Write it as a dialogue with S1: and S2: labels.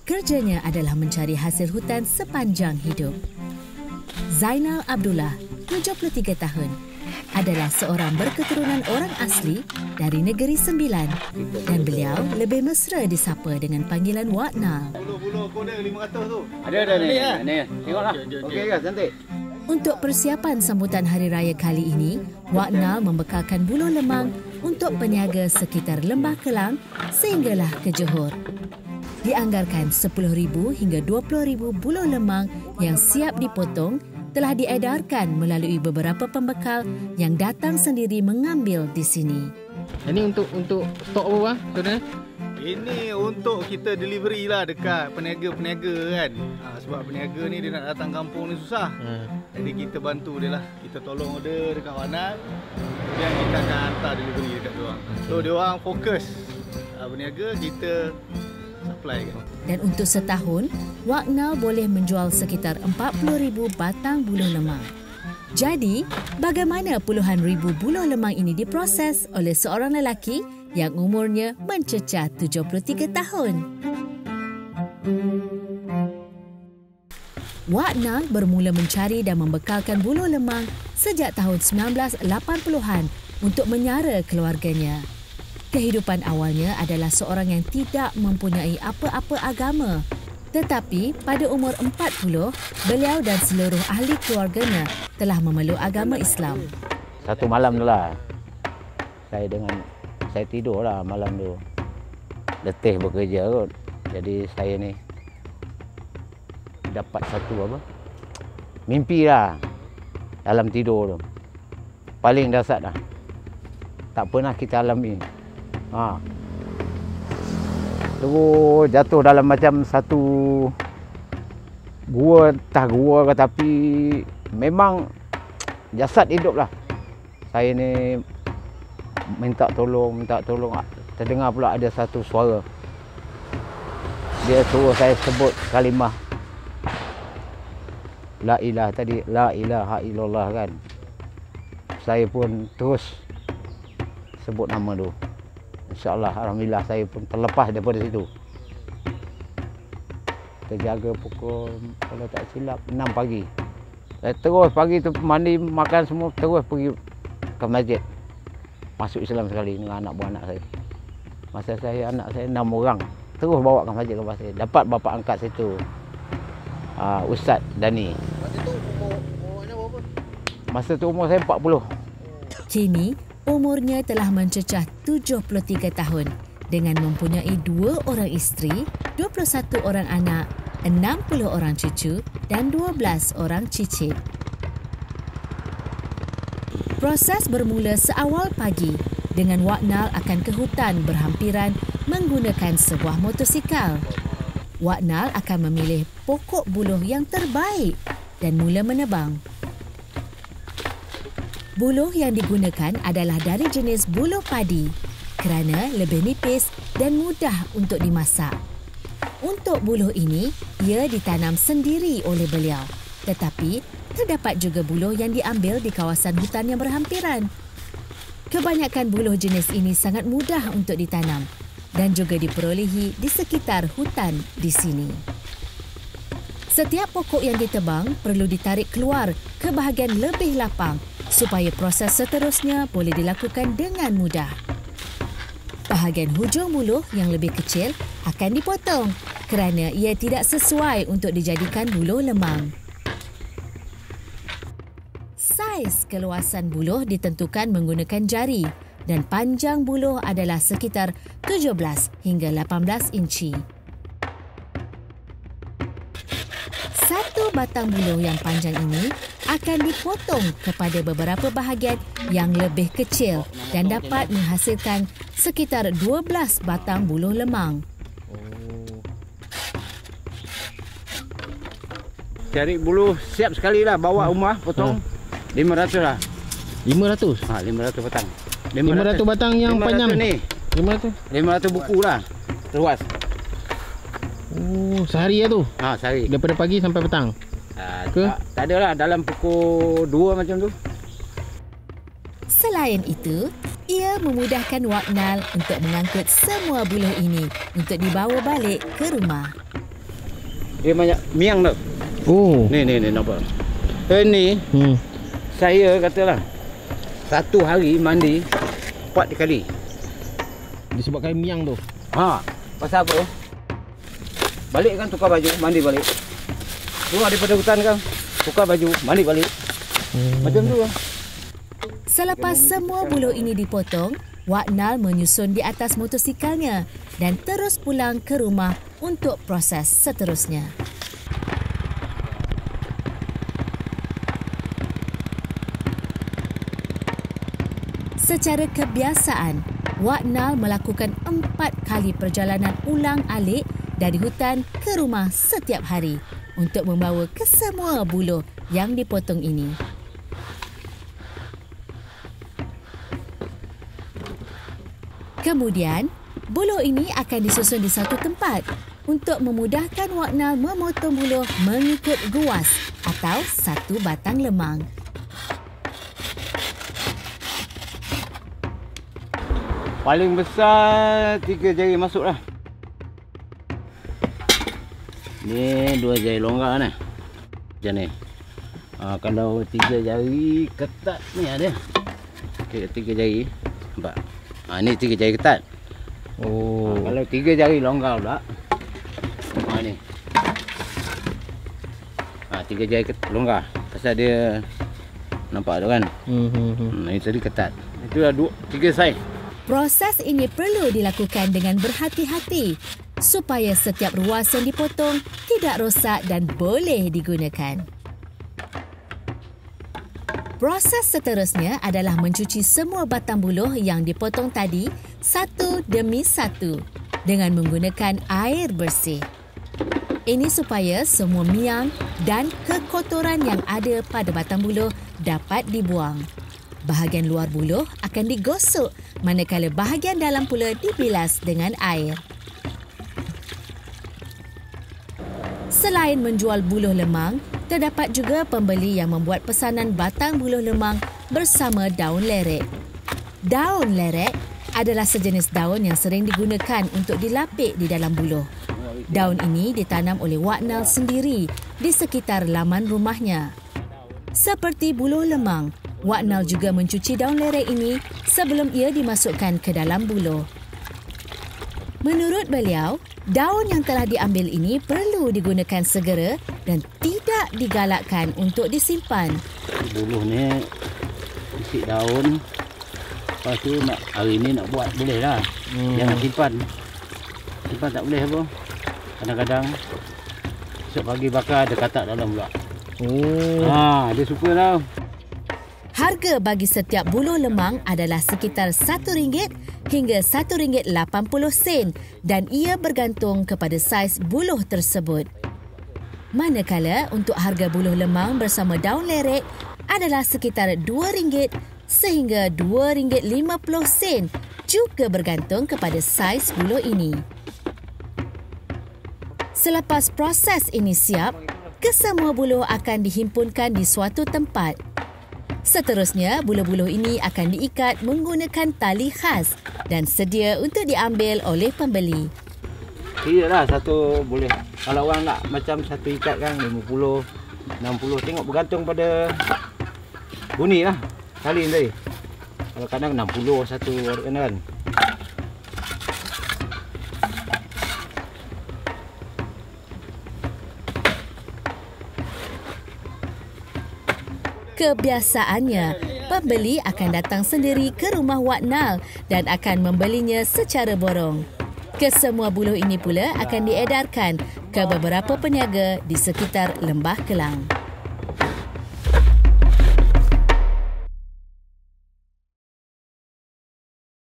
S1: Kerjanya adalah mencari hasil hutan sepanjang hidup. Zainal Abdullah, 73 tahun, adalah seorang berketurunan orang asli dari Negeri Sembilan dan beliau lebih mesra disapa dengan panggilan Wak Nal.
S2: Buluh kau ada 500 tu.
S3: Ada ni. Tengoklah. Okey ke cantik.
S1: Untuk persiapan sambutan Hari Raya kali ini, Wak Nal membekalkan buluh lemang untuk peniaga sekitar Lembah Kelang sehinggalah ke Johor. Dianggarkan 10,000 hingga 20,000 buluh lemang yang siap dipotong telah diedarkan melalui beberapa pembekal yang datang sendiri mengambil di sini.
S4: Ini untuk stok apa bang? Saudara?
S2: Ini untuk kita delivery lah dekat peniaga-peniaga kan. Sebab peniaga ni dia nak datang kampung ni susah. Jadi kita bantu dia lah. Kita tolong order dekat Wanan. Kemudian kita akan hantar delivery dekat diorang. So diorang fokus berniaga, kita supply kan.
S1: Dan untuk setahun, Wak Nal boleh menjual sekitar 40,000 batang buluh lemang. Jadi, bagaimana puluhan ribu buluh lemang ini diproses oleh seorang lelaki yang umurnya mencecah 73 tahun? Wak Nal bermula mencari dan membekalkan buluh lemang sejak tahun 1980-an untuk menyara keluarganya. Kehidupan awalnya adalah seorang yang tidak mempunyai apa-apa agama. Tetapi pada umur 40, beliau dan seluruh ahli keluarganya telah memeluk agama Islam.
S3: Satu malam tu lah. Saya tidur lah malam tu. Letih bekerja kot. Jadi saya ni dapat satu mimpi lah dalam tidur tu. Paling dahsyat dah. Tak pernah kita alami. Terus jatuh dalam macam satu gua, entah gua ke, tapi memang jasad hidup lah. Saya ni minta tolong. Terdengar pula ada satu suara. Dia suruh saya sebut kalimah La ilaha tadi, La ilaha illallah kan. Saya pun terus sebut nama tu. InsyaAllah, alhamdulillah saya pun terlepas daripada situ. Kita jaga pukul, kalau tak silap, 6 pagi. Saya terus pagi tu mandi, makan semua, terus pergi ke masjid. Masuk Islam sekali dengan anak buah anak saya. Masa saya, anak saya 6 orang. Terus bawa ke masjid lepas saya. Dapat bapa angkat situ, Ustaz Dani.
S4: Masa tu umurnya berapa?
S3: Masa tu umur saya 40.
S1: Kini, umurnya telah mencecah 73 tahun dengan mempunyai 2 orang isteri, 21 orang anak, 60 orang cucu dan 12 orang cicit. Proses bermula seawal pagi dengan Wak Nal akan ke hutan berhampiran menggunakan sebuah motosikal. Wak Nal akan memilih pokok buluh yang terbaik dan mula menebang. Buluh yang digunakan adalah dari jenis buluh padi kerana lebih nipis dan mudah untuk dimasak. Untuk buluh ini, ia ditanam sendiri oleh beliau. Tetapi, terdapat juga buluh yang diambil di kawasan hutan yang berhampiran. Kebanyakan buluh jenis ini sangat mudah untuk ditanam dan juga diperolehi di sekitar hutan di sini. Setiap pokok yang ditebang perlu ditarik keluar ke bahagian lebih lapang supaya proses seterusnya boleh dilakukan dengan mudah. Bahagian hujung buluh yang lebih kecil akan dipotong kerana ia tidak sesuai untuk dijadikan buluh lemang. Saiz keluasan buluh ditentukan menggunakan jari dan panjang buluh adalah sekitar 17 hingga 18 inci. Satu batang buluh yang panjang ini akan dipotong kepada beberapa bahagian yang lebih kecil dan dapat menghasilkan sekitar 12 batang buluh lemang.
S3: Cari buluh siap sekali lah, bawa rumah potong 500 lah.
S4: 500?
S3: 500 batang.
S4: 500 batang yang
S3: 500
S4: panjang
S3: ni. 500 buku lah. Luas.
S4: Oh, sehari ya tu?
S3: Sehari.
S4: Daripada pagi sampai petang?
S3: Tak ada lah, dalam pukul 2 macam tu.
S1: Selain itu, ia memudahkan Wak Nal untuk mengangkut semua buluh ini untuk dibawa balik ke rumah.
S3: Dia banyak miang tau.
S4: Oh.
S3: Ni nampak. Ini saya katalah satu hari mandi 4 kali.
S4: Disebabkan miang tu.
S3: Ha, pasal apa? Balik kan tukar baju, mandi balik. Keluar daripada hutan kan, tukar baju, mandi balik. Macam tu lah.
S1: Selepas semua buluh ini dipotong, Wak Nal menyusun di atas motosikalnya dan terus pulang ke rumah untuk proses seterusnya. Secara kebiasaan, Wak Nal melakukan 4 kali perjalanan ulang-alik dari hutan ke rumah setiap hari untuk membawa kesemua buluh yang dipotong ini. Kemudian, buluh ini akan disusun di satu tempat untuk memudahkan Wak Nal memotong buluh mengikut ruas atau satu batang lemang.
S3: Paling besar 3 jari masuk lah. Ni 2 jari longgar ni. Macam ni. Kalau 3 jari ketat ni ada. 3 jari. Nampak? Ni 3 jari ketat.
S4: Oh.
S3: Kalau 3 jari longgar pula. Ni. 3 jari longgar. Pasal dia nampak tu kan. Ini tadi ketat. Itu dah 3 saiz.
S1: Proses ini perlu dilakukan dengan berhati-hati supaya setiap ruas yang dipotong tidak rosak dan boleh digunakan. Proses seterusnya adalah mencuci semua batang buluh yang dipotong tadi satu demi satu dengan menggunakan air bersih. Ini supaya semua miang dan kekotoran yang ada pada batang buluh dapat dibuang. Bahagian luar buluh akan digosok manakala bahagian dalam pula dibilas dengan air. Selain menjual buluh lemang, terdapat juga pembeli yang membuat pesanan batang buluh lemang bersama daun lerek. Daun lerek adalah sejenis daun yang sering digunakan untuk dilapik di dalam buluh. Daun ini ditanam oleh Wak Nal sendiri di sekitar laman rumahnya. Seperti buluh lemang, Wak Nal juga mencuci daun lerek ini sebelum ia dimasukkan ke dalam buluh. Menurut beliau, daun yang telah diambil ini perlu digunakan segera dan tidak digalakkan untuk disimpan.
S3: Buluh ni isi daun. Lepas tu hari ni nak buat boleh lah. Jangan simpan. Simpan tak boleh apa. Kadang-kadang esok pagi bakar ada katak dalam pula. Dia suka tau.
S1: Harga bagi setiap buluh lemang adalah sekitar RM1 hingga RM1.80 dan ia bergantung kepada saiz buluh tersebut. Manakala untuk harga buluh lemang bersama daun lerek adalah sekitar RM2 sehingga RM2.50 juga bergantung kepada saiz buluh ini. Selepas proses ini siap, kesemua buluh akan dihimpunkan di suatu tempat. Seterusnya, buluh-buluh ini akan diikat menggunakan tali khas dan sedia untuk diambil oleh pembeli.
S3: Iyalah satu boleh. Kalau orang nak macam satu ikat kan 50, 60. Tengok bergantung pada bunyi lah. Tali tadi. Kalau kadang 60 satu kan.
S1: Kebiasaannya, pembeli akan datang sendiri ke rumah Wak Nal dan akan membelinya secara borong. Kesemua buluh ini pula akan diedarkan ke beberapa peniaga di sekitar Lembah Kelang.